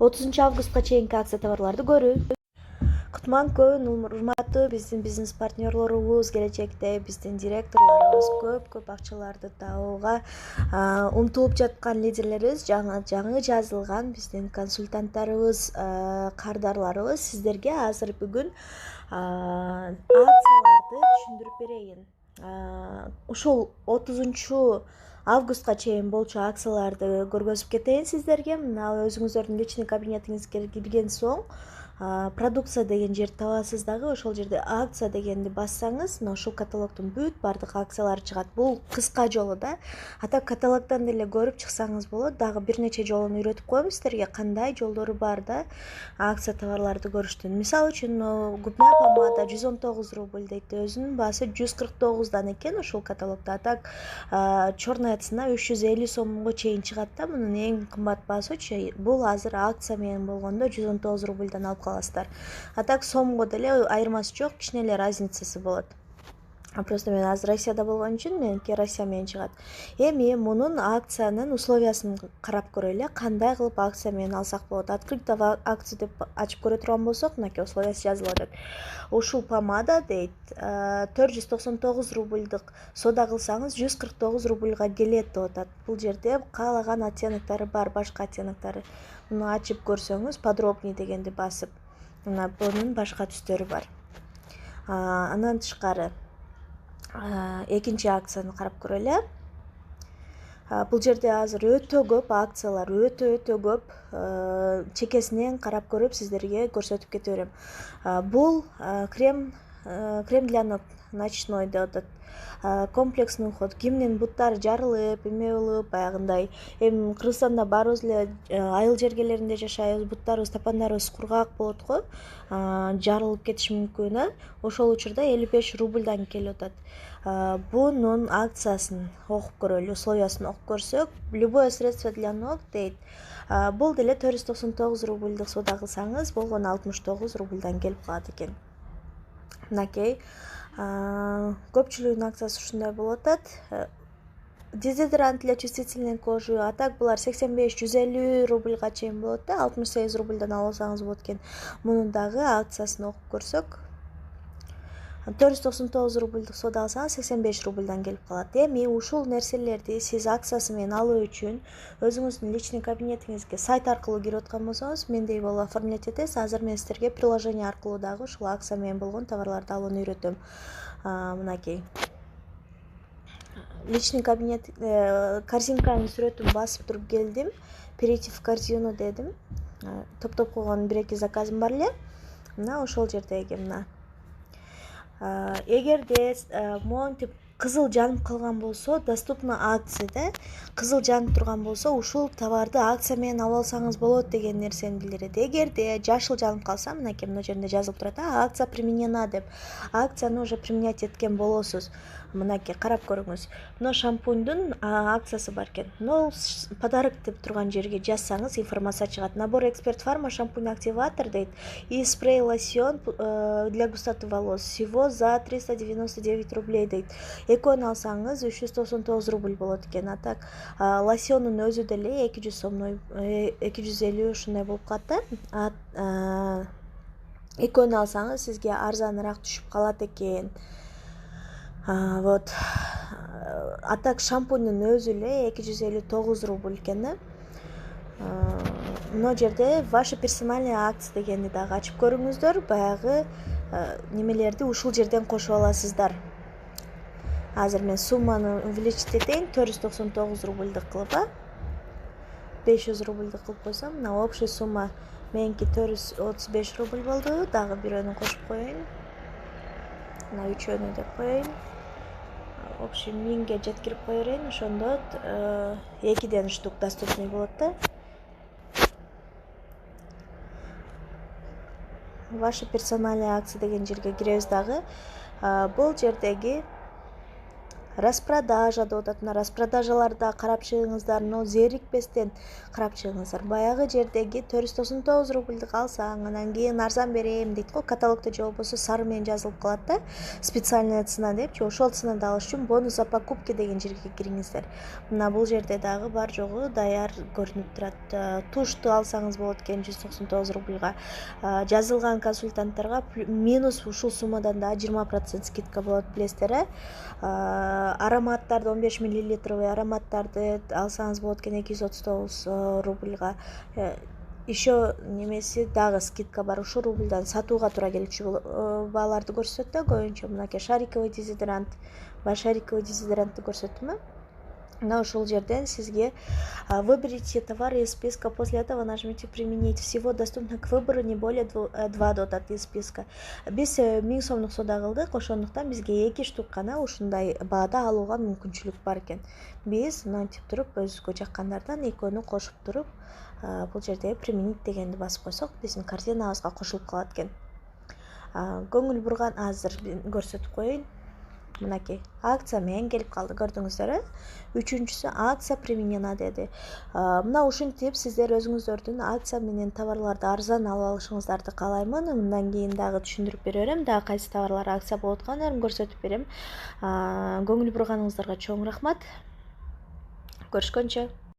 30 августка чейинки акция товарларды көрүү. Кутман урматтуу биздин бизнес партнерлорубуз, келечекте биздин директорлорубуз көп акчаларды табууга умтулуп жаткан лидерлерибиз, жаңы жазылган биздин консультанттарыбыз, кардарларыбыз сиздерге азыр бүгүн акцияларды түшүндүрүп берейин. Ушул 30 августка чейин болчу акцияларды көргөзүп кетейин сиздерге. Мына өзүңүздөрдүн личный кабинетиңизге кирген соң продукция деген жерди табасыз дагы. Ошол жерде акция дегенди бассаңыз, мына ушул каталогдун бүт бардык акциялары чыгат. Бул кыска жолу да. Ата каталогдон деле көрүп чыксаңыз болот. Дагы бир нече жолун үйрөтүп коем сиздерге, кандай жолдору бар да акция товарларды көрүштүн. Мисалы үчүн губная помада 119 рубль дейт. Өзүнүн баасы 149дан экен ушул каталогдо. Так черная цена 350 сомго чейин чыгат да. Мунун эң кымбат баасычы бул азыр акция менен болгондо 119 рубльдан алып каласыздар. А так сомго деле айырмасы жок, кичине эле разницасы болот. Просто мен азыр Россияда болгон үчүн меники Россия менен чыгат. Эми мунун акциянын условиясын карап көрөлү. Кандай кылып акция менен алсак болот? Открытый акция деп ачып көрө турган болсок, мынакей условиясы жазылып атат. Ушул помада дейт 499 рубльдык соода кылсаңыз 149 рубльга келет деп атат. Бул жерде каалаган оттеноктору бар, башка оттеноктору. Муну ачып көрсөңүз, подробный дегенди басып, мына бунун башка түстөрү бар. Андан тышкары экинчи акцияны карап көрөлү. Бул жерде азыр өтө көп акциялар, өтө көп. Чекесинен карап көрүп сиздерге көрсөтүп кете берем. Бул крем для ног ночной деп атат. Комплексный уход. Кимдин буттары жарылып, эме болуп, баягындай. Эми Кыргызстанда баарыбыз эле айыл жергелеринде жашайбыз, буттарыбыз, тапандарыбыз кургак болот го. Жарылып кетиши мүмкүн. Ошол учурда 55 рубльдан келип атат. Бунун акциясын окуп көрөлү, условиясын окуп көрсөк, любое средство для ног дейт. Бул деле 499 рубльдык соода кылсаңыз, болгону 69 рубльдан келип калат экен. Мынакей көпчүлүгүнүн акциясы ушундай болуп атат. Дезодорант для чувствительной кожи. А так булар 85-150 рубльга чейин болот да, 68 рубльдан алып алсаңыз болот экен. Мунун дагы акциясын окуп көрсөк, 499 рубльдык соода алсаңыз 85 рубльдан келип калат. Эми ушул нерселерди сиз акциясы менен алуу үчүн өзүңүздүн личный кабинетиңизге сайт аркылуу кирип аткан болсоңуз, мендей болуп оформлять этесиз. Азыр мен сиздерге приложение аркылуу дагы ушул акция менен болгон товарларды алууну үйрөтөм. Мынакей личный кабинет корзинканын сүрөтүн басып туруп келдим. Перейти в корзину дедим. Топтоп койгон 1-2 заказым бар эле. Мына ошол жердеги мына. Эгерде монтип кызыл жанып калган болсо, доступно акцияда кызыл жанып турган болсо, ушул товарды акция менен алып алсаңыз болот деген нерсени билдирет. Эгерде жашыл жанып калса, мынакей мына жеринде жазылып турат, акция применена деп. Акцияны уже применять эткен болосуз. Мынакей карап көрүңүз. Мына шампуньдун акциясы бар экен. Но подарок деп турган жерге жазсаңыз информация чыгат. Набор Эксперт Фарма шампунь активатор дейт. И спрей лосьон для густоты волос всего за 399 рублей дейт. Экөөнү алсаңыз 399 рубль болот экен. А так лосьондун өзү деле 200 сомдой 250 ушундай болуп калат да. Экөөнү алсаңыз сизге арзаныраак түшүп калат экен. Вот. А так шампуньдун өзү эле 259 рубль экен да. Мына жерде ваша персональная акция дегенди дагы ачып көрүңүздөр. Баягы немелерди ушул жерден кошуп аласыздар. Азыр мен сумманы увеличить этейин, 499 рубльдык кылып, 500 рубльдык кылып койсом, мына общий сумма меники 435 рубль болду. Дагы бирөөнү кошуп коеюн. Мына үчөөнү деп коеюн. Общий 1000ге жеткирип кое берейин, ошондо 2ден штук доступный болот да. Ваша персональная акция деген жерге киребиз дагы. Бул жердеги распродажа деп атат. Мына распродажаларда карап чыгыңыздар, зерикпестен карап чыгыңыздар. Баягы жердеги 499 рубльдик алсаң, анан кийин арзан берем дейт го, каталогдо же болбосо сары менен жазылып калат да, специальная цена депчи. Ошол ценада алыш үчүн бонус за покупки деген жерге кириңиздер. Мына бул жерде дагы бар жогу даяр көрүнүп турат. Тушту алсаңыз болот экен 199 рубльга. Жазылган консультанттарга минус ушул суммадан да 20% скидка болот, билесиздер. Ароматтарды 15 мл ароматтарды алсаңыз болот экен 239 рубльга. Еще немеси дагы скидка бар, ушул рубльдан сатууга туура келчү бааларды көрсөтөт да көбүнчө. Мынакей шариковый дезодорант, шариковый дезодорантты көрсөттүмбү? Мына ушул жерден сизге выберите товары из списка, после этого нажмите применить. Всего доступно к выбору не более 2 деп атат из списка. Биз 1000 сомдук соода кылдык, ошондуктан бизге 2 штук гана ушундай баада алууга мүмкүнчүлүк бар экен. Биз мынтип туруп өзүбүзгө жаккандардан экөөнү кошуп туруп, бул жерде применить дегенди басып койсок, биздин корзинабызга кошулуп калат экен. Көңүл бурган азыр көрсөтүп коеюн. Мынакей акция менен келип калды, көрдүңүздөр. Үчүнчүсү акция применена деди. Мына ушинтип сиздер өзүңүздөрдүн акция менен товарларды арзан алып алышыңыздарды каалаймын. Мындан кийин дагы түшүндүрүп бере берем, дагы кайсы товарлар акция болуп аткандарын көрсөтүп берем. Көңүл бурганыңыздарга чоң рахмат. Көрүшкөнчө.